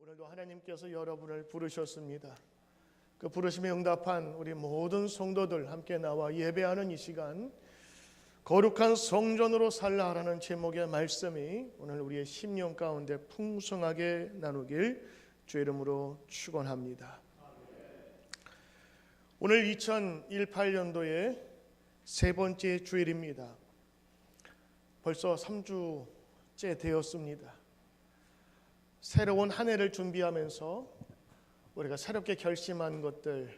오늘도 하나님께서 여러분을 부르셨습니다. 그 부르심에 응답한 우리 모든 성도들 함께 나와 예배하는 이 시간, 거룩한 성전으로 살라라는 제목의 말씀이 오늘 우리의 심령 가운데 풍성하게 나누길 주의 이름으로 축원합니다. 오늘 2018년도의 세 번째 주일입니다. 벌써 3주째 되었습니다. 새로운 한 해를 준비하면서 우리가 새롭게 결심한 것들,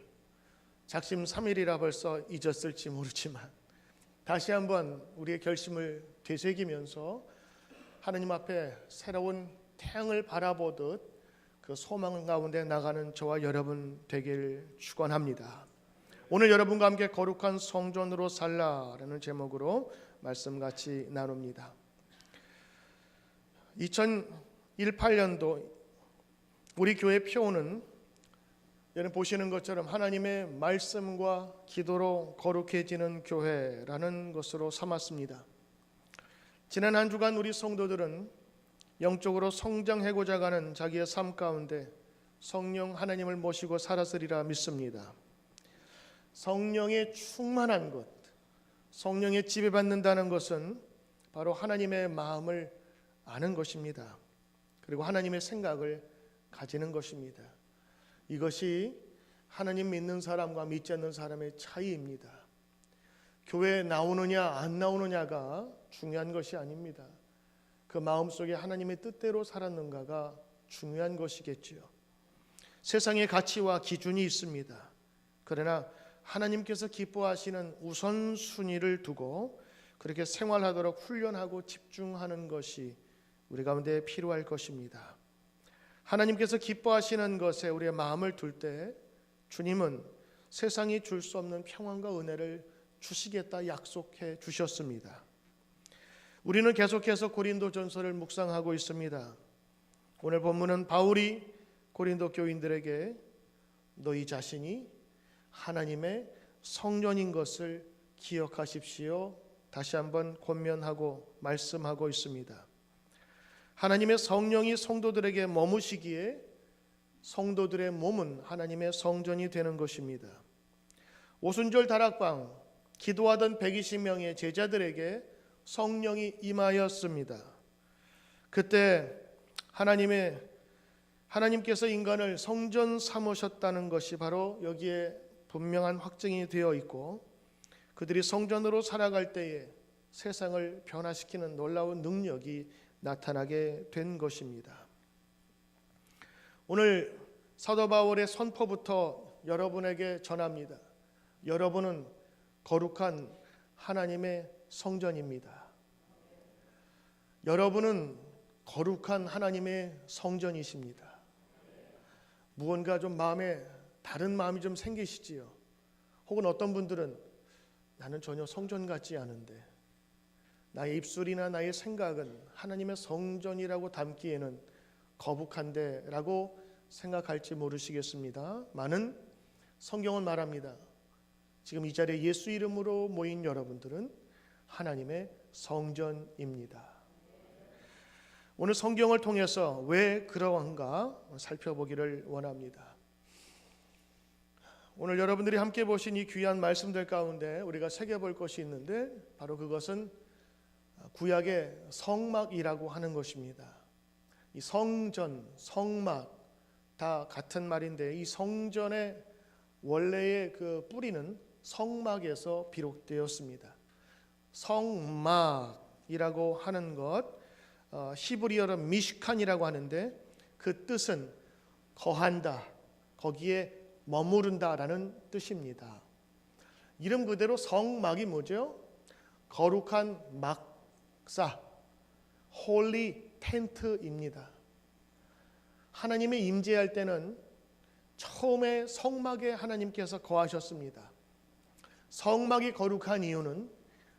작심 3일이라 벌써 잊었을지 모르지만 다시 한번 우리의 결심을 되새기면서 하나님 앞에 새로운 태양을 바라보듯 그 소망 가운데 나가는 저와 여러분 되길 축원합니다. 오늘 여러분과 함께 거룩한 성전으로 살라라는 제목으로 말씀 같이 나눕니다. 2018년도 우리 교회 표어는 여러분 보시는 것처럼 하나님의 말씀과 기도로 거룩해지는 교회라는 것으로 삼았습니다. 지난 한 주간 우리 성도들은 영적으로 성장하고자 하는 자기의 삶 가운데 성령 하나님을 모시고 살았으리라 믿습니다. 성령의 충만한 것, 성령의 지배받는다는 것은 바로 하나님의 마음을 아는 것입니다. 그리고 하나님의 생각을 가지는 것입니다. 이것이 하나님 믿는 사람과 믿지 않는 사람의 차이입니다. 교회에 나오느냐 안 나오느냐가 중요한 것이 아닙니다. 그 마음속에 하나님의 뜻대로 살았는가가 중요한 것이겠지요. 세상의 가치와 기준이 있습니다. 그러나 하나님께서 기뻐하시는 우선순위를 두고 그렇게 생활하도록 훈련하고 집중하는 것이 우리 가운데 필요할 것입니다. 하나님께서 기뻐하시는 것에 우리의 마음을 둘 때 주님은 세상이 줄 수 없는 평안과 은혜를 주시겠다 약속해 주셨습니다. 우리는 계속해서 고린도전서를 묵상하고 있습니다. 오늘 본문은 바울이 고린도 교인들에게 너희 자신이 하나님의 성전인 것을 기억하십시오. 다시 한번 권면하고 말씀하고 있습니다. 하나님의 성령이 성도들에게 머무시기에 성도들의 몸은 하나님의 성전이 되는 것입니다. 오순절 다락방 기도하던 120명의 제자들에게 성령이 임하였습니다. 그때 하나님께서 인간을 성전 삼으셨다는 것이 바로 여기에 분명한 확증이 되어 있고 그들이 성전으로 살아갈 때에 세상을 변화시키는 놀라운 능력이 나타나게 된 것입니다. 오늘 사도 바울의 선포부터 여러분에게 전합니다. 여러분은 거룩한 하나님의 성전입니다. 여러분은 거룩한 하나님의 성전이십니다. 무언가 좀 마음에 다른 마음이 좀 생기시지요. 혹은 어떤 분들은 나는 전혀 성전 같지 않은데 나의 입술이나 나의 생각은 하나님의 성전이라고 담기에는 거북한데 라고 생각할지 모르시겠습니다. 많은 성경은 말합니다. 지금 이 자리에 예수 이름으로 모인 여러분들은 하나님의 성전입니다. 오늘 성경을 통해서 왜 그러한가 살펴보기를 원합니다. 오늘 여러분들이 함께 보신 이 귀한 말씀들 가운데 우리가 새겨볼 것이 있는데 바로 그것은 구약의 성막이라고 하는 것입니다. 이 성전, 성막 다 같은 말인데 이 성전의 원래의 그 뿌리는 성막에서 비롯되었습니다. 성막이라고 하는 것 히브리어로 미시칸이라고 하는데 그 뜻은 거한다, 거기에 머무른다라는 뜻입니다. 이름 그대로 성막이 뭐죠? 거룩한 막사, 홀리 텐트입니다. 하나님의 임재할 때는 처음에 성막에 하나님께서 거하셨습니다. 성막이 거룩한 이유는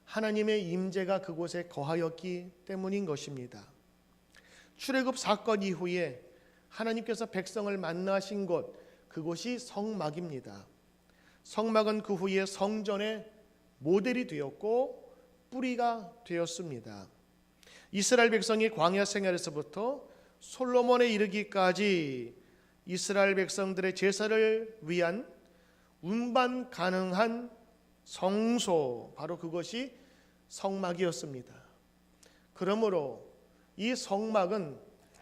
하나님의 임재가 그곳에 거하였기 때문인 것입니다. 출애굽 사건 이후에 하나님께서 백성을 만나신 곳, 그곳이 성막입니다. 성막은 그 후에 성전의 모델이 되었고 뿌리가 되었습니다. 이스라엘 백성이 광야 생활에서부터 솔로몬에 이르기까지 이스라엘 백성들의 제사를 위한 운반 가능한 성소, 바로 그것이 성막이었습니다. 그러므로 이 성막은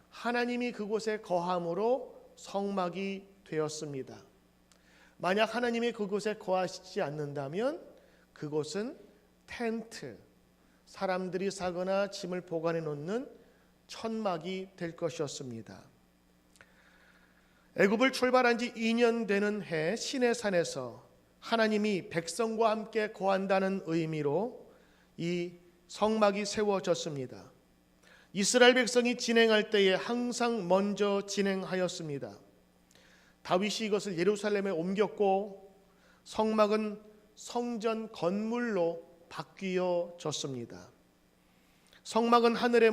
하나님이 그곳에 거함으로 성막이 되었습니다. 만약 하나님이 그곳에 거하시지 않는다면 그곳은 텐트, 사람들이 사거나 짐을 보관해 놓는 천막이 될 것이었습니다. 애굽을 출발한 지 2년 되는 해 시내산에서 하나님이 백성과 함께 거한다는 의미로 이 성막이 세워졌습니다. 이스라엘 백성이 진행할 때에 항상 먼저 진행하였습니다. 다윗이 이것을 예루살렘에 옮겼고 성막은 성전 건물로 바뀌어졌습니다. 성막은 하늘의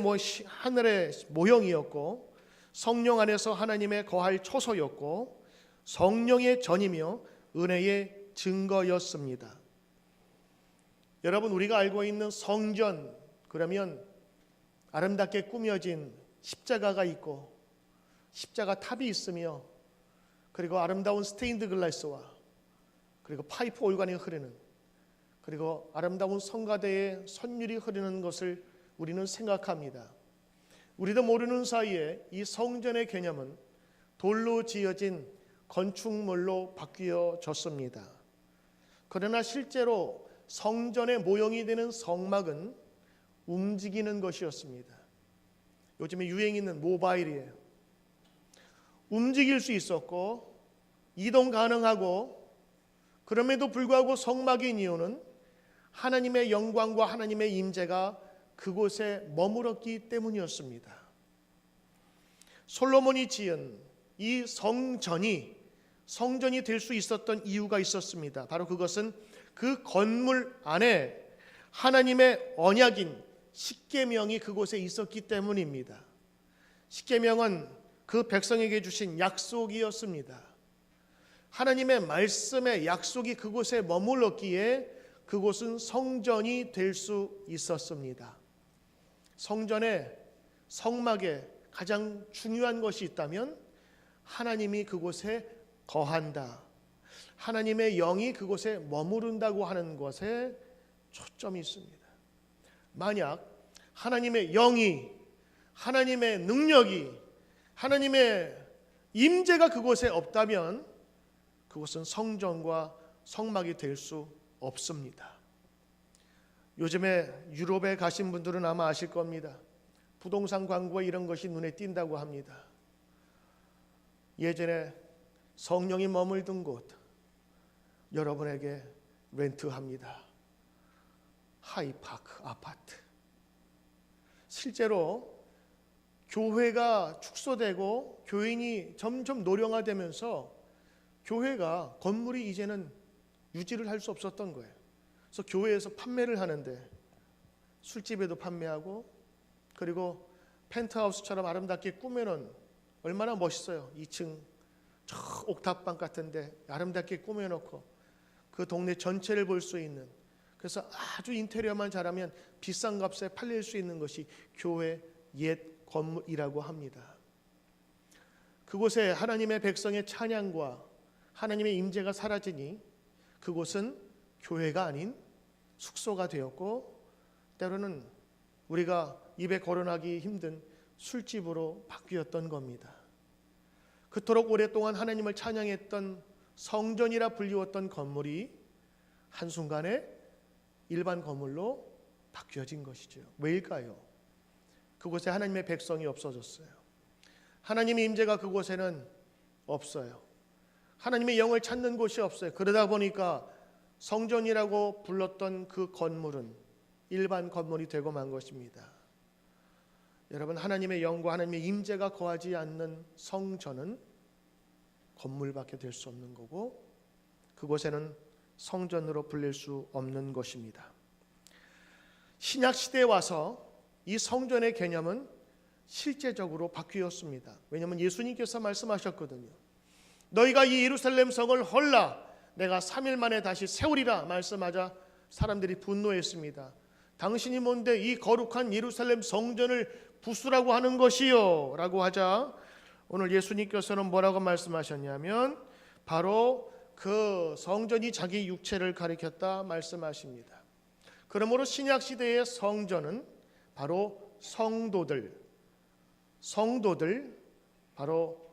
모형이었고 성령 안에서 하나님의 거할 초소였고 성령의 전이며 은혜의 증거였습니다. 여러분, 우리가 알고 있는 성전, 그러면 아름답게 꾸며진 십자가가 있고 십자가 탑이 있으며 그리고 아름다운 스테인드 글라스와 그리고 파이프 올간이 흐르는, 그리고 아름다운 성가대에 선율이 흐르는 것을 우리는 생각합니다. 우리도 모르는 사이에 이 성전의 개념은 돌로 지어진 건축물로 바뀌어졌습니다. 그러나 실제로 성전의 모형이 되는 성막은 움직이는 것이었습니다. 요즘에 유행 있는 모바일이에요. 움직일 수 있었고 이동 가능하고, 그럼에도 불구하고 성막인 이유는 하나님의 영광과 하나님의 임재가 그곳에 머물렀기 때문이었습니다. 솔로몬이 지은 이 성전이 될 수 있었던 이유가 있었습니다. 바로 그것은 그 건물 안에 하나님의 언약인 십계명이 그곳에 있었기 때문입니다. 십계명은 그 백성에게 주신 약속이었습니다. 하나님의 말씀의 약속이 그곳에 머물렀기에 그곳은 성전이 될 수 있었습니다. 성전에, 성막에 가장 중요한 것이 있다면 하나님이 그곳에 거한다, 하나님의 영이 그곳에 머무른다고 하는 것에 초점이 있습니다. 만약 하나님의 영이, 하나님의 능력이, 하나님의 임재가 그곳에 없다면 그곳은 성전과 성막이 될 수 없습니다. 요즘에 유럽에 가신 분들은 아마 아실 겁니다. 부동산 광고에 이런 것이 눈에 띈다고 합니다. 예전에 성령이 머물던 곳 여러분에게 렌트합니다. 하이파크 아파트. 실제로 교회가 축소되고 교인이 점점 노령화되면서 교회가 건물이 이제는 유지를 할 수 없었던 거예요. 그래서 교회에서 판매를 하는데 술집에도 판매하고, 그리고 펜트하우스처럼 아름답게 꾸며놓은, 얼마나 멋있어요. 2층 저 옥탑방 같은데 아름답게 꾸며놓고 그 동네 전체를 볼 수 있는, 그래서 아주 인테리어만 잘하면 비싼 값에 팔릴 수 있는 것이 교회 옛 건물이라고 합니다. 그곳에 하나님의 백성의 찬양과 하나님의 임재가 사라지니 그곳은 교회가 아닌 숙소가 되었고, 때로는 우리가 입에 거론하기 힘든 술집으로 바뀌었던 겁니다. 그토록 오랫동안 하나님을 찬양했던 성전이라 불리웠던 건물이 한순간에 일반 건물로 바뀌어진 것이죠. 왜일까요? 그곳에 하나님의 백성이 없어졌어요. 하나님의 임재가 그곳에는 없어요. 하나님의 영을 찾는 곳이 없어요. 그러다 보니까 성전이라고 불렀던 그 건물은 일반 건물이 되고 만 것입니다. 여러분, 하나님의 영과 하나님의 임재가 거하지 않는 성전은 건물밖에 될 수 없는 거고, 그곳에는 성전으로 불릴 수 없는 것입니다. 신약 시대에 와서 이 성전의 개념은 실제적으로 바뀌었습니다. 왜냐하면 예수님께서 말씀하셨거든요. 너희가 이 예루살렘 성을 헐라 내가 3일 만에 다시 세우리라 말씀하자 사람들이 분노했습니다. 당신이 뭔데 이 거룩한 예루살렘 성전을 부수라고 하는 것이요? 라고 하자 오늘 예수님께서는 뭐라고 말씀하셨냐면 바로 그 성전이 자기 육체를 가리켰다 말씀하십니다. 그러므로 신약시대의 성전은 바로 성도들 바로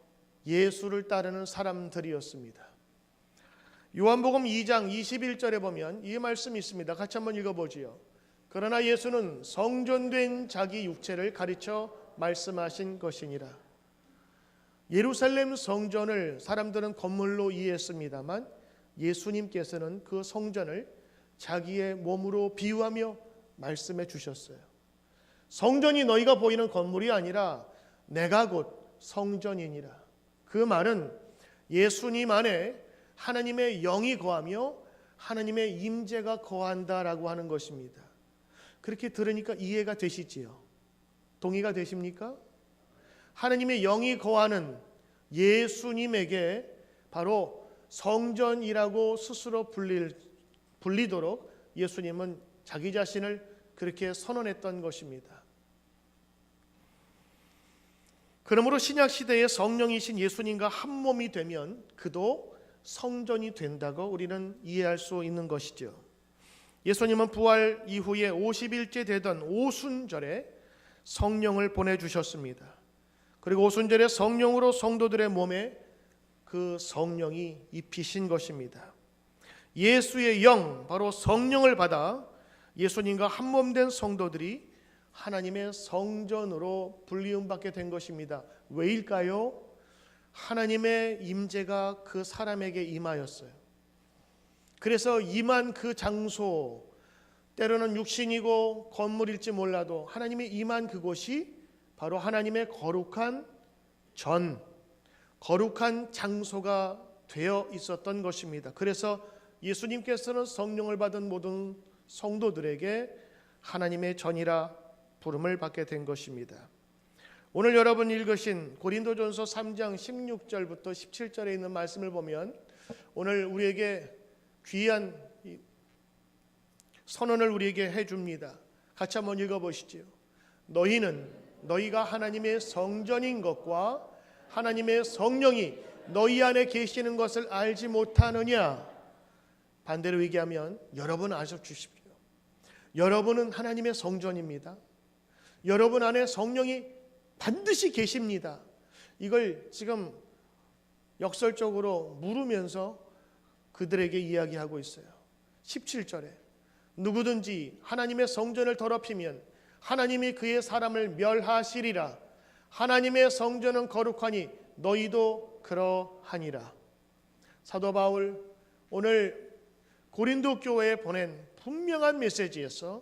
예수를 따르는 사람들이었습니다. 요한복음 2장 21절에 보면 이 말씀이 있습니다. 같이 한번 읽어보지요. 그러나 예수는 성전된 자기 육체를 가르쳐 말씀하신 것이니라. 예루살렘 성전을 사람들은 건물로 이해했습니다만 예수님께서는 그 성전을 자기의 몸으로 비유하며 말씀해 주셨어요. 성전이 너희가 보이는 건물이 아니라 내가 곧 성전이니라. 그 말은 예수님 안에 하나님의 영이 거하며 하나님의 임재가 거한다라고 하는 것입니다. 그렇게 들으니까 이해가 되시지요? 동의가 되십니까? 하나님의 영이 거하는 예수님에게 바로 성전이라고 스스로 불리도록 예수님은 자기 자신을 그렇게 선언했던 것입니다. 그러므로 신약시대의 성령이신 예수님과 한 몸이 되면 그도 성전이 된다고 우리는 이해할 수 있는 것이죠. 예수님은 부활 이후에 50일째 되던 오순절에 성령을 보내주셨습니다. 그리고 오순절에 성령으로 성도들의 몸에 그 성령이 입히신 것입니다. 예수의 영, 바로 성령을 받아 예수님과 한 몸 된 성도들이 하나님의 성전으로 불리움받게 된 것입니다. 왜일까요? 하나님의 임재가 그 사람에게 임하였어요. 그래서 임한 그 장소, 때로는 육신이고 건물일지 몰라도 하나님이 임한 그곳이 바로 하나님의 거룩한 거룩한 장소가 되어 있었던 것입니다. 그래서 예수님께서는 성령을 받은 모든 성도들에게 하나님의 전이라 부름을 받게 된 것입니다. 오늘 여러분 읽으신 고린도전서 3장 16절부터 17절에 있는 말씀을 보면 오늘 우리에게 귀한 선언을 우리에게 해줍니다. 같이 한번 읽어보시죠. 너희는 너희가 하나님의 성전인 것과 하나님의 성령이 너희 안에 계시는 것을 알지 못하느냐? 반대로 얘기하면 여러분 아셔 주십시오. 여러분은 하나님의 성전입니다. 여러분 안에 성령이 반드시 계십니다. 이걸 지금 역설적으로 물으면서 그들에게 이야기하고 있어요. 17절에 누구든지 하나님의 성전을 더럽히면 하나님이 그의 사람을 멸하시리라. 하나님의 성전은 거룩하니 너희도 그러하니라. 사도 바울 오늘 고린도 교회에 보낸 분명한 메시지에서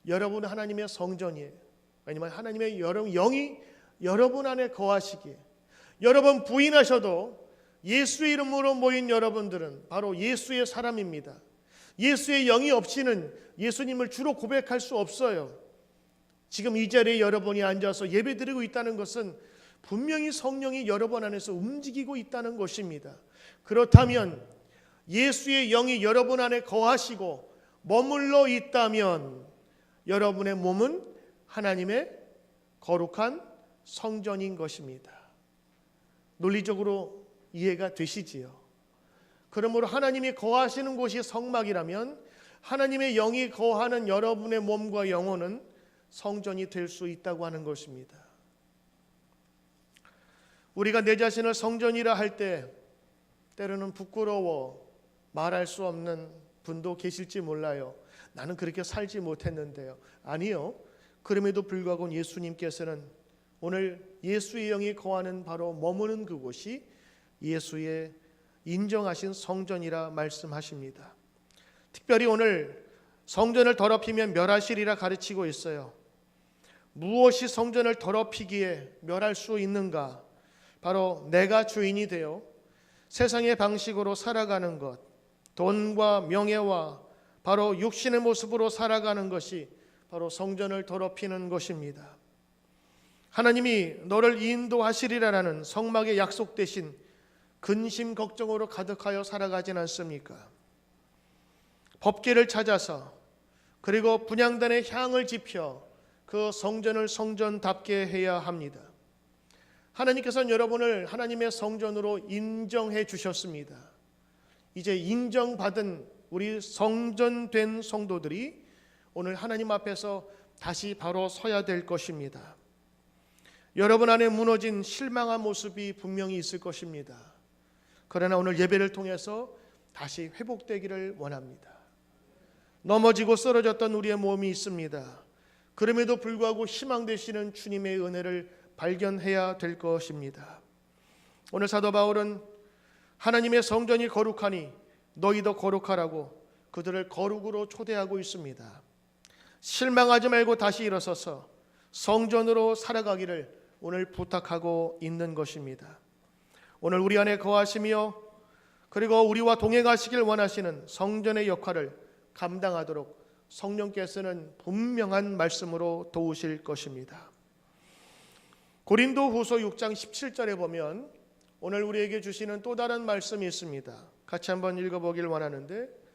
여러분은 하나님의 성전이에요. 왜냐하면 하나님의 영이 여러분 안에 거하시기에 여러분 부인하셔도 예수의 이름으로 모인 여러분들은 바로 예수의 사람입니다. 예수의 영이 없이는 예수님을 주로 고백할 수 없어요. 지금 이 자리에 여러분이 앉아서 예배드리고 있다는 것은 분명히 성령이 여러분 안에서 움직이고 있다는 것입니다. 그렇다면 예수의 영이 여러분 안에 거하시고 머물러 있다면 여러분의 몸은 하나님의 거룩한 성전인 것입니다. 논리적으로 이해가 되시지요? 그러므로 하나님이 거하시는 곳이 성막이라면 하나님의 영이 거하는 여러분의 몸과 영혼은 성전이 될 수 있다고 하는 것입니다. 우리가 내 자신을 성전이라 할 때 때로는 부끄러워 말할 수 없는 분도 계실지 몰라요. 나는 그렇게 살지 못했는데요. 아니요. 그럼에도 불구하고 예수님께서는 오늘 예수의 영이 거하는 바로 머무는 그곳이 예수의 인정하신 성전이라 말씀하십니다. 특별히 오늘 성전을 더럽히면 멸하시리라 가르치고 있어요. 무엇이 성전을 더럽히기에 멸할 수 있는가? 바로 내가 주인이 되어 세상의 방식으로 살아가는 것, 돈과 명예와 바로 육신의 모습으로 살아가는 것이 바로 성전을 더럽히는 것입니다. 하나님이 너를 인도하시리라라는 성막의 약속 대신 근심 걱정으로 가득하여 살아가진 않습니까? 법궤를 찾아서 그리고 분향단의 향을 지펴 그 성전을 성전답게 해야 합니다. 하나님께서는 여러분을 하나님의 성전으로 인정해 주셨습니다. 이제 인정받은 우리 성전된 성도들이 오늘 하나님 앞에서 다시 바로 서야 될 것입니다. 여러분 안에 무너진 실망한 모습이 분명히 있을 것입니다. 그러나 오늘 예배를 통해서 다시 회복되기를 원합니다. 넘어지고 쓰러졌던 우리의 몸이 있습니다. 그럼에도 불구하고 희망 되시는 주님의 은혜를 발견해야 될 것입니다. 오늘 사도 바울은 하나님의 성전이 거룩하니 너희도 거룩하라고 그들을 거룩으로 초대하고 있습니다. 실망하지 말고 다시 일어서서 성전으로 살아가기를 오늘 부탁하고 있는 것입니다. 오늘 우리 안에 거하시며 그리고 우리와 동행하시길 원하시는 성전의 역할을 감당하도록 성령께서는 분명한 말씀으로 도우실 것입니다. 고린도후서 6장 17절에 보면 오늘 우리에게 주시는 또 다른 말씀이 있습니다. 같이 한번 읽어보길 원하는데,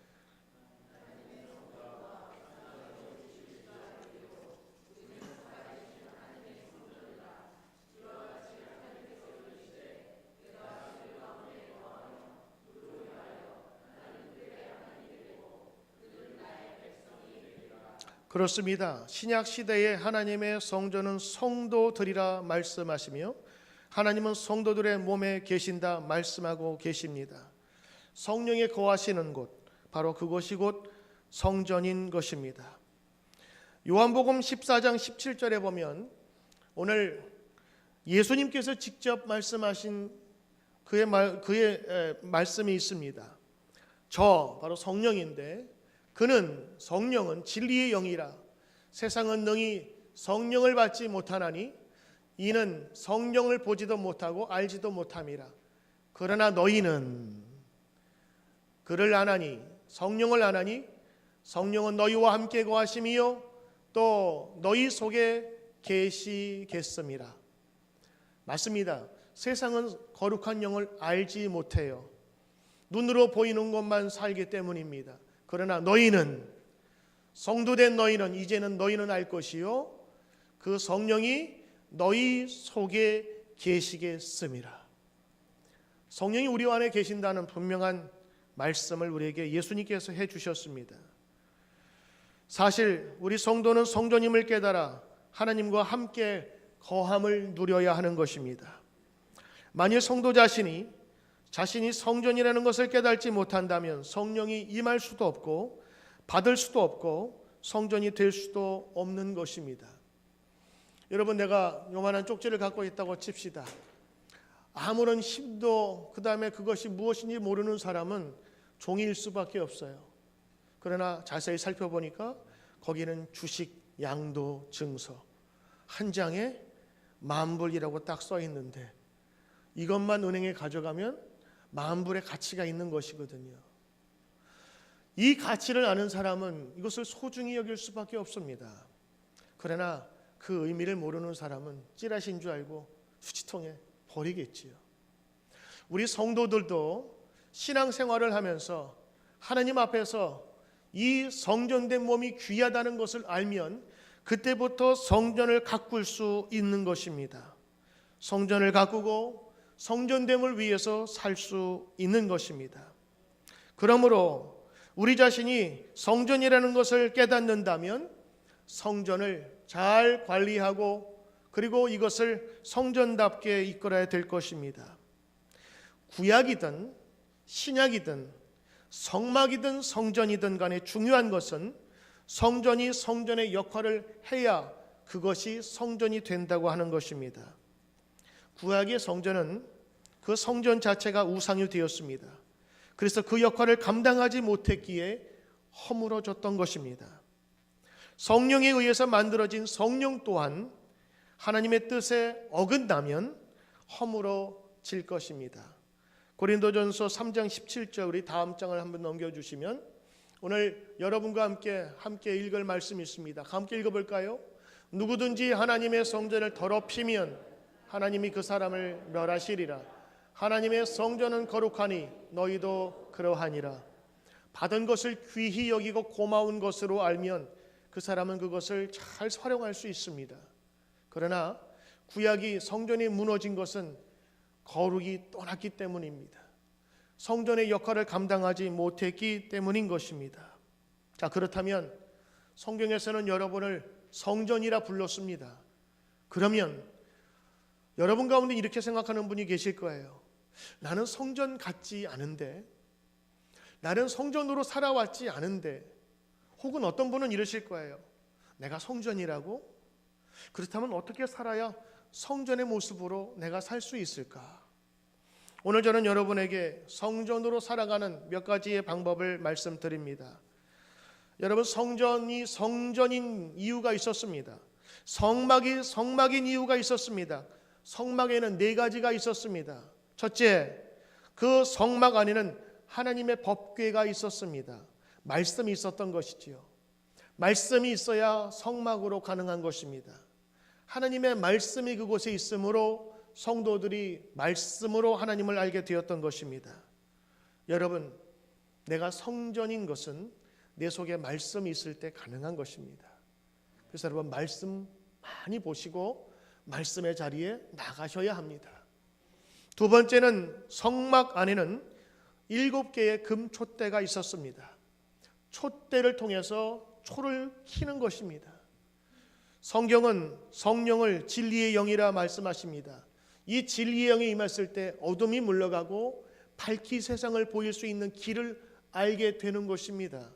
그렇습니다. 신약 시대에 하나님의 성전은 성도들이라 말씀하시며 하나님은 성도들의 몸에 계신다 말씀하고 계십니다. 성령이 거하시는 곳, 바로 그곳이 곧 성전인 것입니다. 요한복음 14장 17절에 보면 오늘 예수님께서 직접 말씀하신 그의 말씀이 있습니다. 저 바로 성령인데 그는 성령은 진리의 영이라 세상은 능히 성령을 받지 못하나니 이는 성령을 보지도 못하고 알지도 못함이라. 그러나 너희는 그를 아나니 성령을 아나니 성령은 너희와 함께 거하심이요 또 너희 속에 계시겠음이라. 맞습니다. 세상은 거룩한 영을 알지 못해요. 눈으로 보이는 것만 살기 때문입니다. 그러나 너희는, 성도된 너희는, 이제는 너희는 알 것이요 그 성령이 너희 속에 계시겠음이라. 성령이 우리 안에 계신다는 분명한 말씀을 우리에게 예수님께서 해주셨습니다. 사실 우리 성도는 성전임을 깨달아 하나님과 함께 거함을 누려야 하는 것입니다. 만일 성도 자신이 성전이라는 것을 깨닫지 못한다면 성령이 임할 수도 없고 받을 수도 없고 성전이 될 수도 없는 것입니다. 여러분, 내가 요만한 쪽지를 갖고 있다고 칩시다. 아무런 힘도 그 다음에 그것이 무엇인지 모르는 사람은 종이일 수밖에 없어요. 그러나 자세히 살펴보니까 거기는 주식 양도 증서 한 장에 10,000불이라고 딱 써 있는데 이것만 은행에 가져가면 10,000불의 가치가 있는 것이거든요. 이 가치를 아는 사람은 이것을 소중히 여길 수밖에 없습니다. 그러나 그 의미를 모르는 사람은 찌라시인 줄 알고 수치통에 버리겠지요. 우리 성도들도 신앙생활을 하면서 하나님 앞에서 이 성전된 몸이 귀하다는 것을 알면 그때부터 성전을 가꿀 수 있는 것입니다. 성전을 가꾸고 성전됨을 위해서 살 수 있는 것입니다. 그러므로 우리 자신이 성전이라는 것을 깨닫는다면 성전을 잘 관리하고 그리고 이것을 성전답게 이끌어야 될 것입니다. 구약이든 신약이든 성막이든 성전이든 간에 중요한 것은 성전이 성전의 역할을 해야 그것이 성전이 된다고 하는 것입니다. 구약의 성전은 그 성전 자체가 우상이 되었습니다. 그래서 그 역할을 감당하지 못했기에 허물어졌던 것입니다. 성령에 의해서 만들어진 성령 또한 하나님의 뜻에 어긋나면 허물어질 것입니다. 고린도전서 3장 17절, 우리 다음 장을 한번 넘겨주시면 오늘 여러분과 함께 읽을 말씀이 있습니다. 함께 읽어볼까요? 누구든지 하나님의 성전을 더럽히면 하나님이 그 사람을 멸하시리라. 하나님의 성전은 거룩하니 너희도 그러하니라. 받은 것을 귀히 여기고 고마운 것으로 알면 그 사람은 그것을 잘 활용할 수 있습니다. 그러나 구약이 성전이 무너진 것은 거룩이 떠났기 때문입니다. 성전의 역할을 감당하지 못했기 때문인 것입니다. 자, 그렇다면 성경에서는 여러분을 성전이라 불렀습니다. 그러면 여러분 가운데 이렇게 생각하는 분이 계실 거예요. 나는 성전 같지 않은데, 나는 성전으로 살아왔지 않은데, 혹은 어떤 분은 이러실 거예요. 내가 성전이라고? 그렇다면 어떻게 살아야 성전의 모습으로 내가 살 수 있을까? 오늘 저는 여러분에게 성전으로 살아가는 몇 가지의 방법을 말씀드립니다. 여러분, 성전이 성전인 이유가 있었습니다. 성막이 성막인 이유가 있었습니다. 성막에는 4가지가 있었습니다. 첫째, 그 성막 안에는 하나님의 법궤가 있었습니다. 말씀이 있었던 것이지요. 말씀이 있어야 성막으로 가능한 것입니다. 하나님의 말씀이 그곳에 있으므로 성도들이 말씀으로 하나님을 알게 되었던 것입니다. 여러분, 내가 성전인 것은 내 속에 말씀이 있을 때 가능한 것입니다. 그래서 여러분, 말씀 많이 보시고 말씀의 자리에 나가셔야 합니다. 두 번째는 성막 안에는 7개의 금 촛대가 있었습니다. 촛대를 통해서 초를 켜는 것입니다. 성경은 성령을 진리의 영이라 말씀하십니다. 이 진리의 영이 임했을 때 어둠이 물러가고 밝히 세상을 보일 수 있는 길을 알게 되는 것입니다.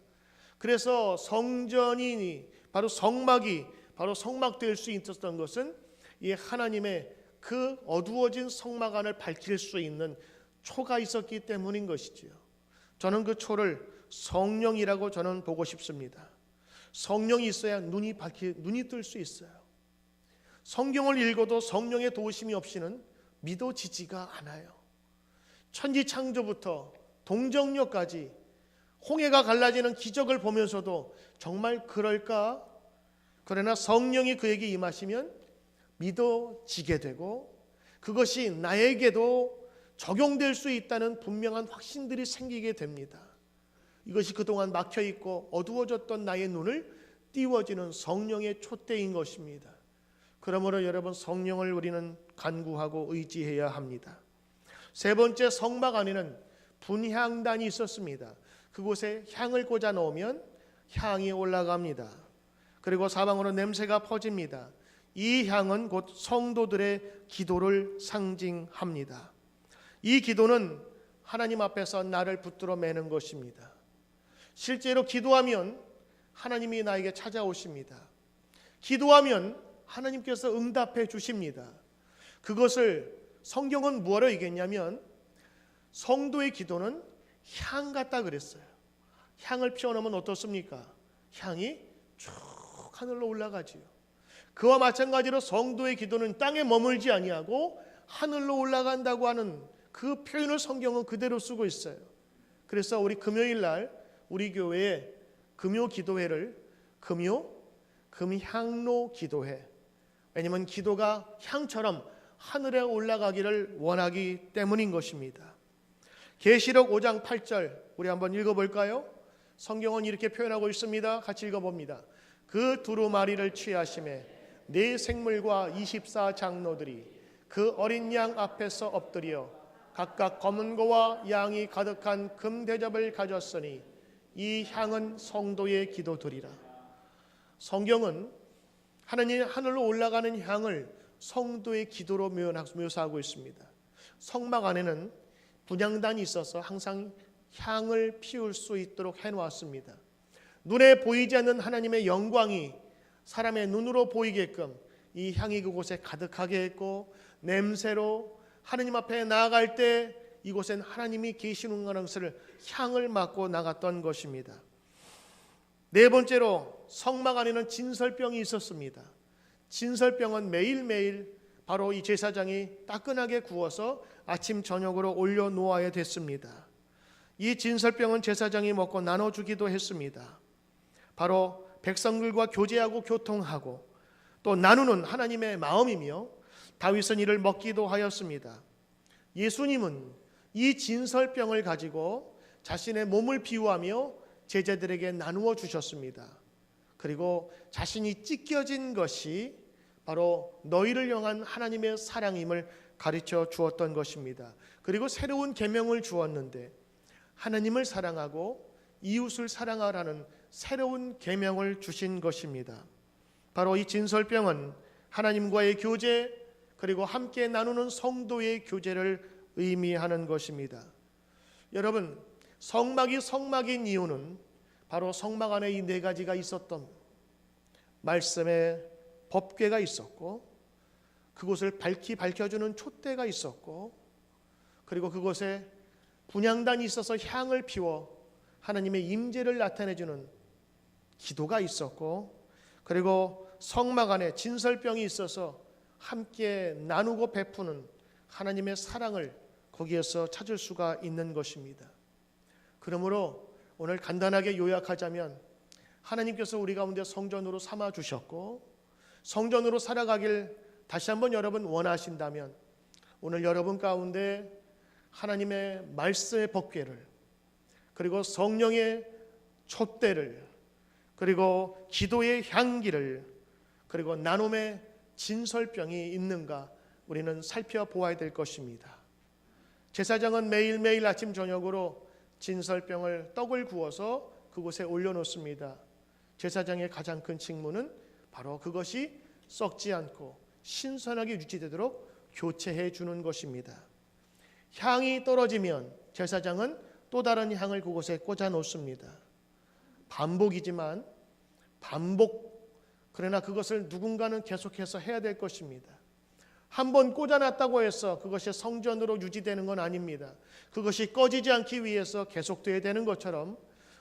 그래서 성전이 바로 성막이 바로 성막될 수 있었던 것은 이 하나님의 그 어두워진 성막 안을 밝힐 수 있는 초가 있었기 때문인 것이지요. 저는 그 초를 성령이라고 저는 보고 싶습니다. 성령이 있어야 눈이 뜰 수 있어요. 성경을 읽어도 성령의 도우심이 없이는 믿어지지가 않아요. 천지창조부터 동정녀까지 홍해가 갈라지는 기적을 보면서도 정말 그럴까? 그러나 성령이 그에게 임하시면 믿어지게 되고 그것이 나에게도 적용될 수 있다는 분명한 확신들이 생기게 됩니다. 이것이 그동안 막혀있고 어두워졌던 나의 눈을 띄워지는 성령의 촛대인 것입니다. 그러므로 여러분, 성령을 우리는 간구하고 의지해야 합니다. 세 번째, 성막 안에는 분향단이 있었습니다. 그곳에 향을 꽂아 놓으면 향이 올라갑니다. 그리고 사방으로 냄새가 퍼집니다. 이 향은 곧 성도들의 기도를 상징합니다. 이 기도는 하나님 앞에서 나를 붙들어 매는 것입니다. 실제로 기도하면 하나님이 나에게 찾아오십니다. 기도하면 하나님께서 응답해 주십니다. 그것을 성경은 뭐로 얘기했냐면 성도의 기도는 향 같다 그랬어요. 향을 피워놓으면 어떻습니까? 향이 쭉 하늘로 올라가지요. 그와 마찬가지로 성도의 기도는 땅에 머물지 아니하고 하늘로 올라간다고 하는 그 표현을 성경은 그대로 쓰고 있어요. 그래서 우리 금요일 날 우리 교회의 금요 기도회를 금향로 기도회, 왜냐하면 기도가 향처럼 하늘에 올라가기를 원하기 때문인 것입니다. 계시록 5장 8절 우리 한번 읽어볼까요? 성경은 이렇게 표현하고 있습니다. 같이 읽어봅니다. 그 두루마리를 취하심에 네 생물과 24장로들이 그 어린 양 앞에서 엎드려 각각 검은 고와 양이 가득한 금대접을 가졌으니 이 향은 성도의 기도들이라. 성경은 하나님 하늘로 올라가는 향을 성도의 기도로 묘사하고 있습니다. 성막 안에는 분향단이 있어서 항상 향을 피울 수 있도록 해놓았습니다. 눈에 보이지 않는 하나님의 영광이 사람의 눈으로 보이게끔 이 향이 그곳에 가득하게 했고, 냄새로 하나님 앞에 나아갈 때 이곳엔 하나님이 계시는 것을 향을 맡고 나갔던 것입니다. 네 번째로 성막 안에는 진설병이 있었습니다. 진설병은 매일매일 바로 이 제사장이 따끈하게 구워서 아침 저녁으로 올려놓아야 됐습니다. 이 진설병은 제사장이 먹고 나눠주기도 했습니다. 바로 백성들과 교제하고 교통하고 또 나누는 하나님의 마음이며, 다윗은 이를 먹기도 하였습니다. 예수님은 이 진설병을 가지고 자신의 몸을 비유하며 제자들에게 나누어 주셨습니다. 그리고 자신이 찢겨진 것이 바로 너희를 향한 하나님의 사랑임을 가르쳐 주었던 것입니다. 그리고 새로운 계명을 주었는데 하나님을 사랑하고 이웃을 사랑하라는 새로운 계명을 주신 것입니다. 바로 이 진설병은 하나님과의 교제 그리고 함께 나누는 성도의 교제를 의미하는 것입니다. 여러분, 성막이 성막인 이유는 바로 성막 안에 이 네 가지가 있었던 말씀의 법궤가 있었고 그곳을 밝혀주는 촛대가 있었고 그리고 그곳에 분향단이 있어서 향을 피워 하나님의 임재를 나타내주는 기도가 있었고 그리고 성막 안에 진설병이 있어서 함께 나누고 베푸는 하나님의 사랑을 거기에서 찾을 수가 있는 것입니다. 그러므로 오늘 간단하게 요약하자면 하나님께서 우리 가운데 성전으로 삼아 주셨고 성전으로 살아가길 다시 한번 여러분 원하신다면 오늘 여러분 가운데 하나님의 말씀의 법궤를 그리고 성령의 촛대를 그리고 기도의 향기를 그리고 나눔의 진설병이 있는가 우리는 살펴보아야 될 것입니다. 제사장은 매일매일 아침 저녁으로 진설병을 떡을 구워서 그곳에 올려놓습니다. 제사장의 가장 큰 직무는 바로 그것이 썩지 않고 신선하게 유지되도록 교체해 주는 것입니다. 향이 떨어지면 제사장은 또 다른 향을 그곳에 꽂아 놓습니다. 반복이지만 그러나 그것을 누군가는 계속해서 해야 될 것입니다. 한번 꽂아놨다고 해서 그것이 성전으로 유지되는 건 아닙니다. 그것이 꺼지지 않기 위해서 계속되어야 되는 것처럼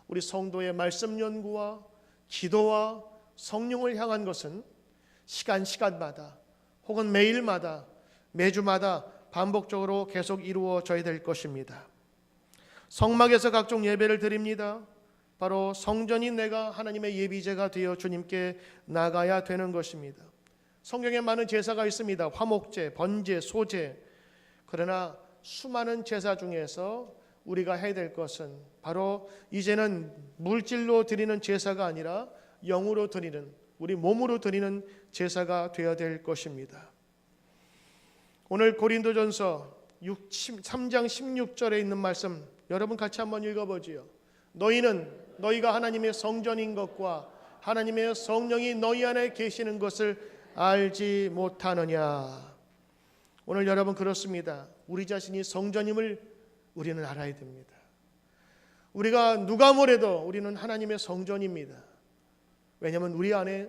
우리 성도의 말씀 연구와 기도와 성령을 향한 것은 시간마다 혹은 매일마다 매주마다 반복적으로 계속 이루어져야 될 것입니다. 성막에서 각종 예배를 드립니다. 바로 성전이 내가 하나님의 예비제가 되어 주님께 나가야 되는 것입니다. 성경에 많은 제사가 있습니다. 화목제, 번제, 소제. 그러나 수많은 제사 중에서 우리가 해야 될 것은 바로 이제는 물질로 드리는 제사가 아니라 영으로 드리는 우리 몸으로 드리는 제사가 되어야 될 것입니다. 오늘 고린도전서 3장 16절에 있는 말씀 여러분 같이 한번 읽어보지요. 너희가 하나님의 성전인 것과 하나님의 성령이 너희 안에 계시는 것을 알지 못하느냐. 오늘 여러분 그렇습니다. 우리 자신이 성전임을 우리는 알아야 됩니다. 우리가 누가 뭐래도 우리는 하나님의 성전입니다. 왜냐하면 우리 안에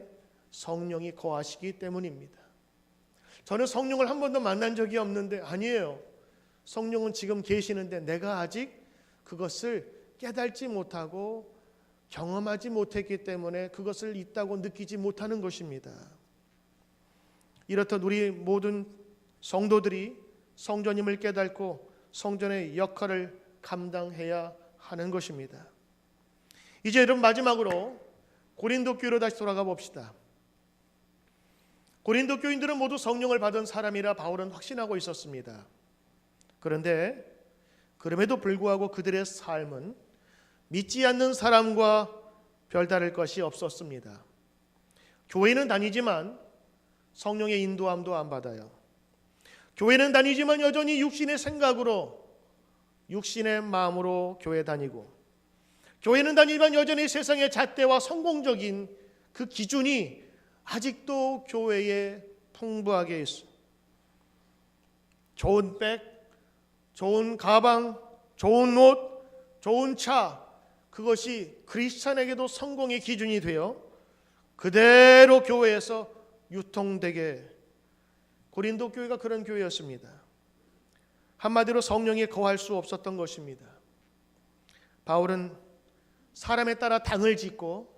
성령이 거하시기 때문입니다. 저는 성령을 한 번도 만난 적이 없는데 아니에요. 성령은 지금 계시는데 내가 아직 그것을 깨달지 못하고 경험하지 못했기 때문에 그것을 있다고 느끼지 못하는 것입니다. 이렇듯 우리 모든 성도들이 성전임을 깨닫고 성전의 역할을 감당해야 하는 것입니다. 이제 여러분 마지막으로 고린도 교회로 다시 돌아가 봅시다. 고린도 교인들은 모두 성령을 받은 사람이라 바울은 확신하고 있었습니다. 그런데 그럼에도 불구하고 그들의 삶은 믿지 않는 사람과 별다를 것이 없었습니다. 교회는 다니지만 성령의 인도함도 안 받아요. 교회는 다니지만 여전히 육신의 생각으로 육신의 마음으로 교회 다니고 교회는 다니지만 여전히 세상의 잣대와 성공적인 그 기준이 아직도 교회에 풍부하게 있어. 좋은 백, 좋은 가방, 좋은 옷, 좋은 차 그것이 크리스찬에게도 성공의 기준이 되어 그대로 교회에서 유통되게 고린도 교회가 그런 교회였습니다. 한마디로 성령이 거할 수 없었던 것입니다. 바울은 사람에 따라 당을 짓고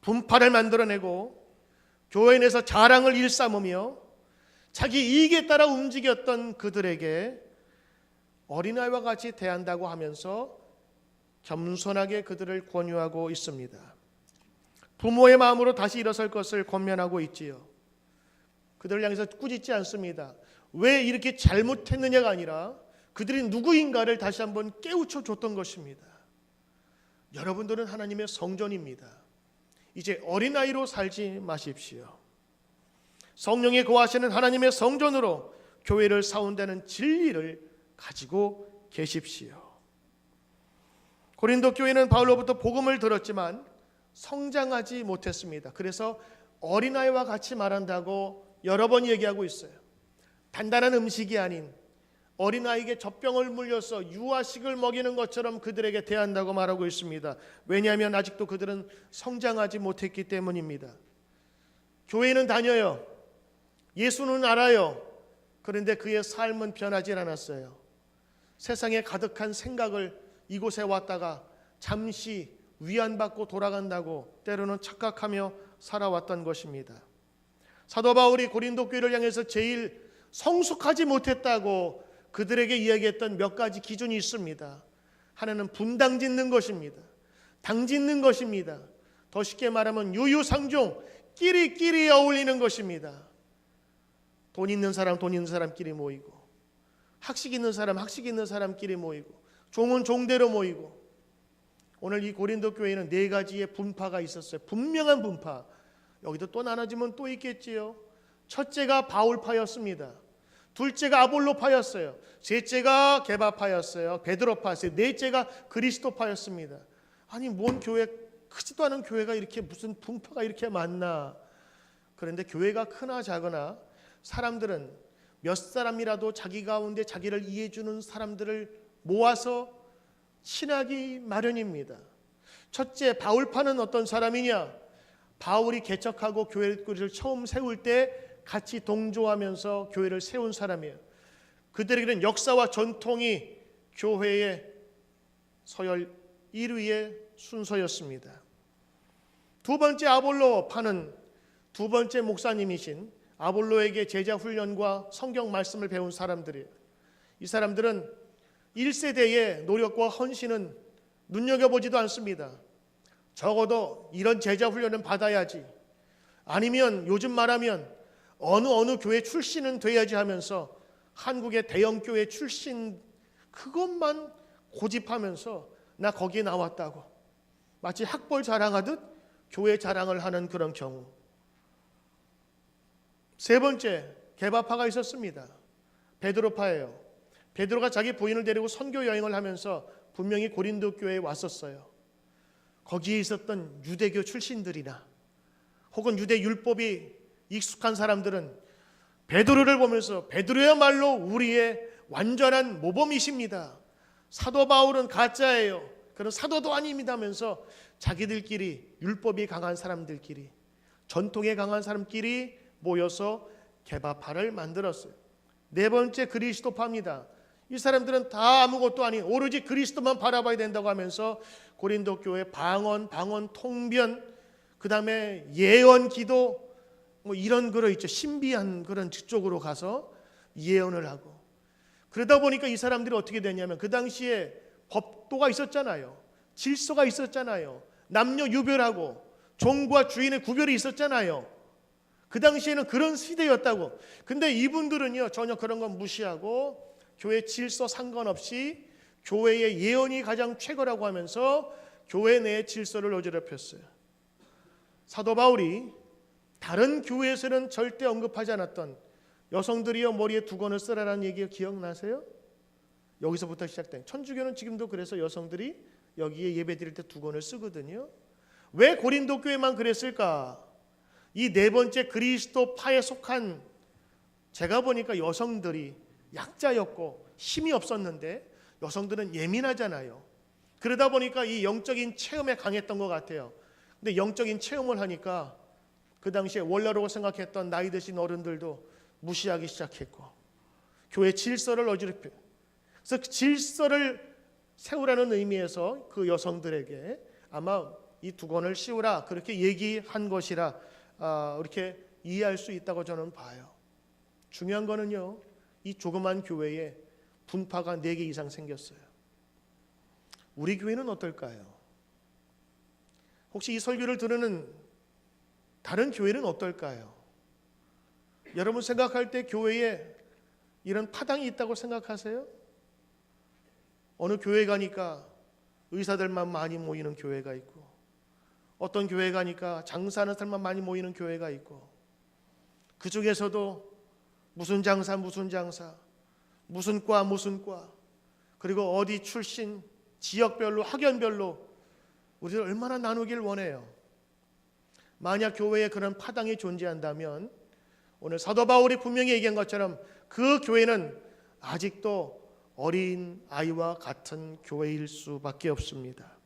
분파를 만들어내고 교회 내에서 자랑을 일삼으며 자기 이익에 따라 움직였던 그들에게 어린아이와 같이 대한다고 하면서 겸손하게 그들을 권유하고 있습니다. 부모의 마음으로 다시 일어설 것을 권면하고 있지요. 그들을 향해서 꾸짖지 않습니다. 왜 이렇게 잘못했느냐가 아니라 그들이 누구인가를 다시 한번 깨우쳐 줬던 것입니다. 여러분들은 하나님의 성전입니다. 이제 어린아이로 살지 마십시오. 성령이 거하시는 하나님의 성전으로 교회를 사온다는 진리를 가지고 계십시오. 고린도 교회는 바울로부터 복음을 들었지만 성장하지 못했습니다. 그래서 어린아이와 같이 말한다고 여러 번 얘기하고 있어요. 단단한 음식이 아닌 어린아이에게 젖병을 물려서 유아식을 먹이는 것처럼 그들에게 대한다고 말하고 있습니다. 왜냐하면 아직도 그들은 성장하지 못했기 때문입니다. 교회는 다녀요. 예수는 알아요. 그런데 그의 삶은 변하지 않았어요. 세상에 가득한 생각을 이곳에 왔다가 잠시 위안받고 돌아간다고 때로는 착각하며 살아왔던 것입니다. 사도 바울이 고린도 교회를 향해서 제일 성숙하지 못했다고 그들에게 이야기했던 몇 가지 기준이 있습니다. 하나는 분당 짓는 것입니다. 당 짓는 것입니다. 더 쉽게 말하면 유유상종, 끼리끼리 어울리는 것입니다. 돈 있는 사람 돈 있는 사람끼리 모이고, 학식 있는 사람 학식 있는 사람끼리 모이고, 종은 종대로 모이고. 오늘 이 고린도 교회에는 네 가지의 분파가 있었어요. 분명한 분파. 여기도 또 나눠지면 또 있겠지요. 첫째가 바울파였습니다. 둘째가 아볼로파였어요. 셋째가 게바파였어요. 베드로파였어요. 넷째가 그리스도파였습니다. 아니 뭔 교회, 크지도 않은 교회가 이렇게 무슨 분파가 이렇게 많나. 그런데 교회가 크나 작으나 사람들은 몇 사람이라도 자기 가운데 자기를 이해해주는 사람들을 모아서 친하기 마련입니다. 첫째, 바울파는 어떤 사람이냐? 바울이 개척하고 교회를 처음 세울 때 같이 동조하면서 교회를 세운 사람이에요. 그들에게는 역사와 전통이 교회의 서열 1위의 순서였습니다. 두 번째 아볼로파는 두 번째 목사님이신 아볼로에게 제자 훈련과 성경 말씀을 배운 사람들이에요. 이 사람들은 1세대의 노력과 헌신은 눈여겨보지도 않습니다. 적어도 이런 제자 훈련은 받아야지, 아니면 요즘 말하면 어느 교회 출신은 돼야지 하면서 한국의 대형 교회 출신 그것만 고집하면서 나 거기에 나왔다고 마치 학벌 자랑하듯 교회 자랑을 하는 그런 경우. 세 번째, 게바파가 있었습니다. 베드로파예요. 베드로가 자기 부인을 데리고 선교 여행을 하면서 분명히 고린도 교회에 왔었어요. 거기에 있었던 유대교 출신들이나 혹은 유대 율법이 익숙한 사람들은 베드로를 보면서 베드로야말로 우리의 완전한 모범이십니다. 사도 바울은 가짜예요. 그런 사도도 아닙니다 하면서 자기들끼리, 율법이 강한 사람들끼리, 전통에 강한 사람끼리 모여서 게바파를 만들었어요. 네 번째, 그리스도파입니다. 이 사람들은 다 아무것도 아닌 오로지 그리스도만 바라봐야 된다고 하면서 고린도 교회 방언, 통변, 그 다음에 예언, 기도, 뭐 이런 그런 있죠. 신비한 그런 쪽으로 가서 예언을 하고. 그러다 보니까 이 사람들이 어떻게 되냐면 그 당시에 법도가 있었잖아요. 질서가 있었잖아요. 남녀 유별하고 종과 주인의 구별이 있었잖아요. 그 당시에는 그런 시대였다고. 근데 이분들은요 전혀 그런 건 무시하고 교회 질서 상관없이 교회의 예언이 가장 최고라고 하면서 교회 내의 질서를 어지럽혔어요. 사도 바울이 다른 교회에서는 절대 언급하지 않았던 여성들이여 머리에 두건을 쓰라라는 얘기 기억나세요? 여기서부터 시작된. 천주교는 지금도 그래서 여성들이 여기에 예배 드릴 때 두건을 쓰거든요. 왜 고린도 교회만 그랬을까? 이 네 번째 그리스도파에 속한, 제가 보니까 여성들이 약자였고 힘이 없었는데 여성들은 예민하잖아요. 그러다 보니까 이 영적인 체험에 강했던 것 같아요. 근데 영적인 체험을 하니까 그 당시에 원로라고 생각했던 나이 드신 어른들도 무시하기 시작했고 교회 질서를 어지럽혀. 그래서 질서를 세우라는 의미에서 그 여성들에게 아마 이 두건을 씌우라 그렇게 얘기한 것이라 이렇게 이해할 수 있다고 저는 봐요. 중요한 거는요, 이 조그만 교회에 분파가 4개 이상 생겼어요. 우리 교회는 어떨까요? 혹시 이 설교를 들으는 다른 교회는 어떨까요? 여러분 생각할 때 교회에 이런 파당이 있다고 생각하세요? 어느 교회 가니까 의사들만 많이 모이는 교회가 있고, 어떤 교회 가니까 장사하는 사람만 많이 모이는 교회가 있고, 그 중에서도 무슨 장사 무슨 장사, 무슨 과 무슨 과, 그리고 어디 출신, 지역별로 학연별로 우리를 얼마나 나누길 원해요. 만약 교회에 그런 파당이 존재한다면 오늘 사도 바울이 분명히 얘기한 것처럼 그 교회는 아직도 어린 아이와 같은 교회일 수밖에 없습니다.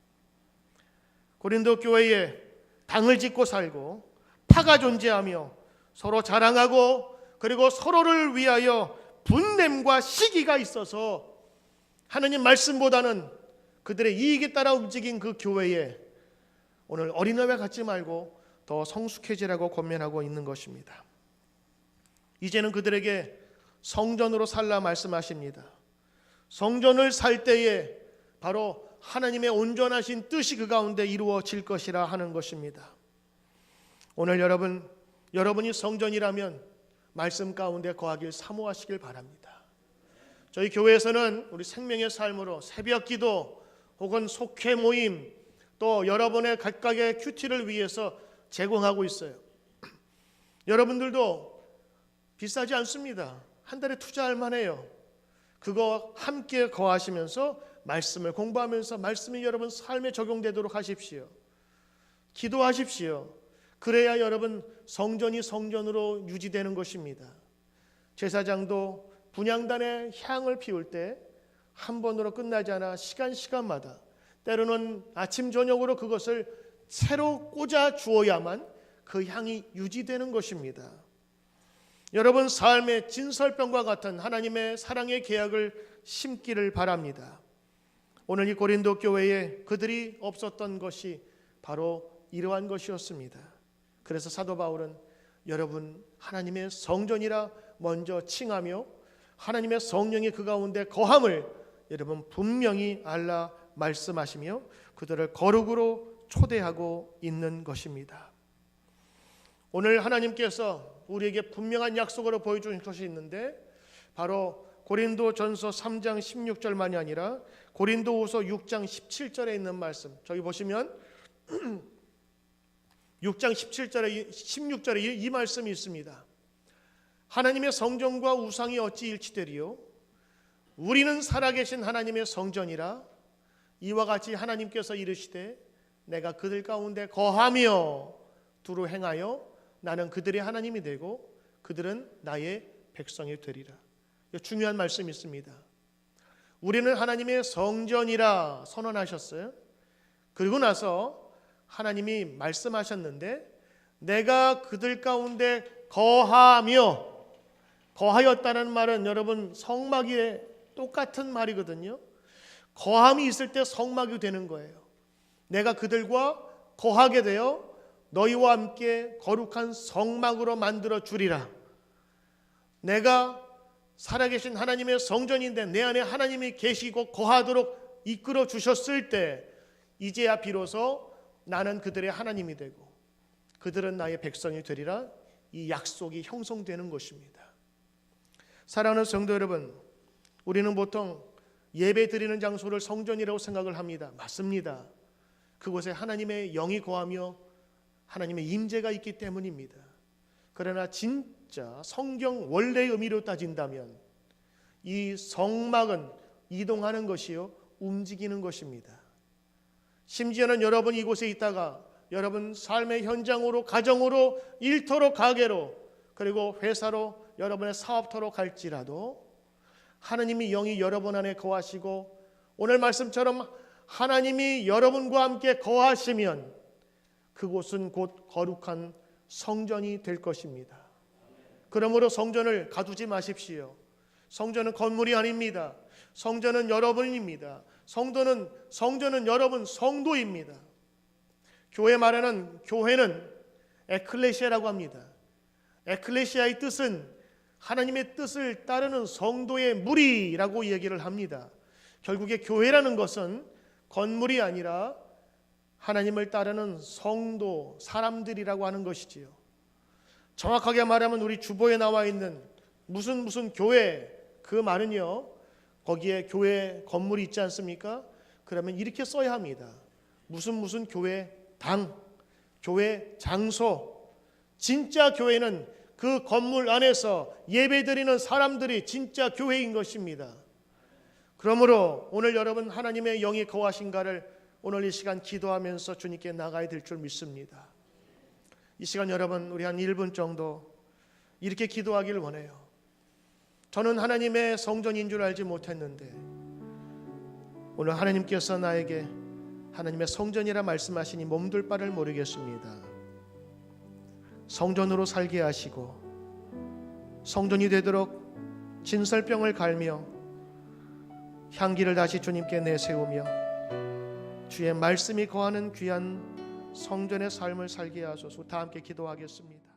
고린도 교회에 당을 짓고 살고 파가 존재하며 서로 자랑하고 그리고 서로를 위하여 분냄과 시기가 있어서 하나님 말씀보다는 그들의 이익에 따라 움직인 그 교회에 오늘 어린아이와 같지 말고 더 성숙해지라고 권면하고 있는 것입니다. 이제는 그들에게 성전으로 살라 말씀하십니다. 성전을 살 때에 바로 하나님의 온전하신 뜻이 그 가운데 이루어질 것이라 하는 것입니다. 오늘 여러분이 성전이라면 말씀 가운데 거하길 사모하시길 바랍니다. 저희 교회에서는 우리 생명의 삶으로 새벽 기도 혹은 속회 모임, 또 여러분의 각각의 큐티를 위해서 제공하고 있어요. 여러분들도 비싸지 않습니다. 한 달에 투자할 만해요. 그거 함께 거하시면서 말씀을 공부하면서 말씀이 여러분 삶에 적용되도록 하십시오. 기도하십시오. 그래야 여러분 성전이 성전으로 유지되는 것입니다. 제사장도 분향단에 향을 피울 때 한 번으로 끝나지 않아 시간마다 때로는 아침 저녁으로 그것을 새로 꽂아 주어야만 그 향이 유지되는 것입니다. 여러분 삶의 진설병과 같은 하나님의 사랑의 계약을 심기를 바랍니다. 오늘 이 고린도 교회에 그들이 없었던 것이 바로 이러한 것이었습니다. 그래서 사도 바울은 여러분 하나님의 성전이라 먼저 칭하며 하나님의 성령이 그 가운데 거함을 여러분 분명히 알라 말씀하시며 그들을 거룩으로 초대하고 있는 것입니다. 오늘 하나님께서 우리에게 분명한 약속으로 보여주신 것이 있는데 바로 고린도전서 3장 16절만이 아니라 고린도후서 6장 17절에 있는 말씀, 저기 보시면 6장 17절에 16절에 이 말씀이 있습니다. 하나님의 성전과 우상이 어찌 일치되리요? 우리는 살아계신 하나님의 성전이라. 이와 같이 하나님께서 이르시되 내가 그들 가운데 거하며 두루 행하여 나는 그들의 하나님이 되고 그들은 나의 백성이 되리라. 중요한 말씀이 있습니다. 우리는 하나님의 성전이라 선언하셨어요. 그리고 나서 하나님이 말씀하셨는데 내가 그들 가운데 거하였다는 말은 여러분 성막에 똑같은 말이거든요. 거함이 있을 때 성막이 되는 거예요. 내가 그들과 거하게 되어 너희와 함께 거룩한 성막으로 만들어 주리라. 내가 살아계신 하나님의 성전인데 내 안에 하나님이 계시고 거하도록 이끌어 주셨을 때 이제야 비로소 나는 그들의 하나님이 되고 그들은 나의 백성이 되리라. 이 약속이 형성되는 것입니다. 사랑하는 성도 여러분, 우리는 보통 예배 드리는 장소를 성전이라고 생각을 합니다. 맞습니다. 그곳에 하나님의 영이 거하며 하나님의 임재가 있기 때문입니다. 그러나 진짜 성경 원래의 의미로 따진다면 이 성막은 이동하는 것이요 움직이는 것입니다. 심지어는 여러분 이곳에 있다가 여러분 삶의 현장으로, 가정으로, 일터로, 가게로, 그리고 회사로, 여러분의 사업터로 갈지라도 하나님이 영이 여러분 안에 거하시고 오늘 말씀처럼 하나님이 여러분과 함께 거하시면 그곳은 곧 거룩한 성전이 될 것입니다. 그러므로 성전을 가두지 마십시오. 성전은 건물이 아닙니다. 성전은 여러분입니다. 성전은 여러분 성도입니다. 교회 말하는 교회는 에클레시아라고 합니다. 에클레시아의 뜻은 하나님의 뜻을 따르는 성도의 무리라고 얘기를 합니다. 결국에 교회라는 것은 건물이 아니라 하나님을 따르는 성도, 사람들이라고 하는 것이지요. 정확하게 말하면 우리 주보에 나와 있는 무슨 교회, 그 말은요 거기에 교회 건물이 있지 않습니까? 그러면 이렇게 써야 합니다. 무슨 교회 당, 교회 장소, 진짜 교회는 그 건물 안에서 예배드리는 사람들이 진짜 교회인 것입니다. 그러므로 오늘 여러분 하나님의 영이 거하신가를 오늘 이 시간 기도하면서 주님께 나가야 될 줄 믿습니다. 이 시간 여러분 우리 한 1분 정도 이렇게 기도하기를 원해요. 저는 하나님의 성전인 줄 알지 못했는데 오늘 하나님께서 나에게 하나님의 성전이라 말씀하시니 몸둘 바를 모르겠습니다. 성전으로 살게 하시고 성전이 되도록 진설병을 갈며 향기를 다시 주님께 내세우며 주의 말씀이 거하는 귀한 성전의 삶을 살게 하소서. 다 함께 기도하겠습니다.